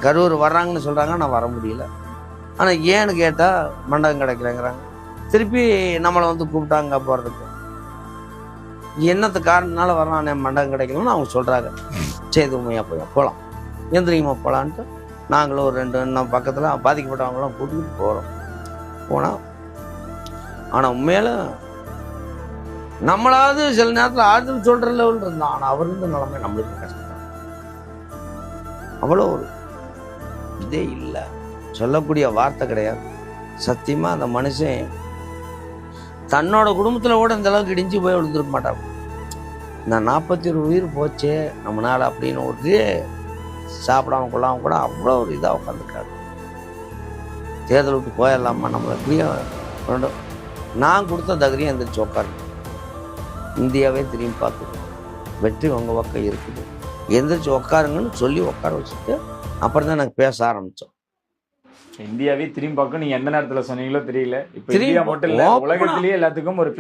கரூர் வர்றாங்கன்னு சொல்கிறாங்க, நான் வர முடியல. ஆனால் ஏன்னு கேட்டால் மண்டபம் கிடைக்கலங்கிறாங்க. திருப்பி நம்மளை வந்து கூப்பிட்டாங்க போகிறதுக்கு. என்னத்து காரணத்தினால வரலாம் என் மண்டபம் கிடைக்கலன்னு அவங்க சொல்கிறாங்க. சரி உண்மையாக போகலாம், எந்திரிங்கம்மா போகலான்ட்டு நாங்களும் ஒரு 2 இன்னும் பக்கத்தில் பாதிக்கப்பட்டவங்களாம் கூட்டிகிட்டு போகிறோம். போனால் ஆனால் உண்மையில நம்மளாவது சில நேரத்தில் ஆறுதல் சொல்கிற லெவல் இருந்தான். ஆனால் அவர் இருந்த நிலைமை நம்மளுக்கு கஷ்டம். அவ்வளோ ஒரு இதே இல்லை, சொல்லக்கூடிய வார்த்தை கிடையாது. சத்தியமாக அந்த மனுஷன் தன்னோட குடும்பத்தில் கூட இந்த அளவுக்கு இடிஞ்சு போய் விழுந்துருக்க மாட்டாங்க. இந்த 41 உயிர் போச்சே நம்மளால் அப்படின்னு ஒரு சாப்பிடாம கொள்ளாம கூட அவ்வளோ ஒரு இதாக உட்காந்துருக்காரு. தேர்தல் விட்டு போயிடலாமா, நம்மளை எப்படியும் நான் கொடுத்த தகுதியும் எந்திரிச்சு உட்காரு. இந்தியாவே திரும்பி பார்க்குது, வெற்றி உங்கள் பக்கம் இருக்குது, எந்திரிச்சு உட்காருங்கன்னு சொல்லி உட்கார வச்சுட்டு அப்புறம் தான் நாங்கள் பேச ஆரம்பித்தோம். இந்தியாவே திரும்பி பார்க்க நீங்க எந்த நேரத்துல சொன்னீங்களோ தெரியல. இப்போ இந்தியா மட்டும் இல்ல, உலகத்திலேயே எல்லாத்துக்கும் ஒரு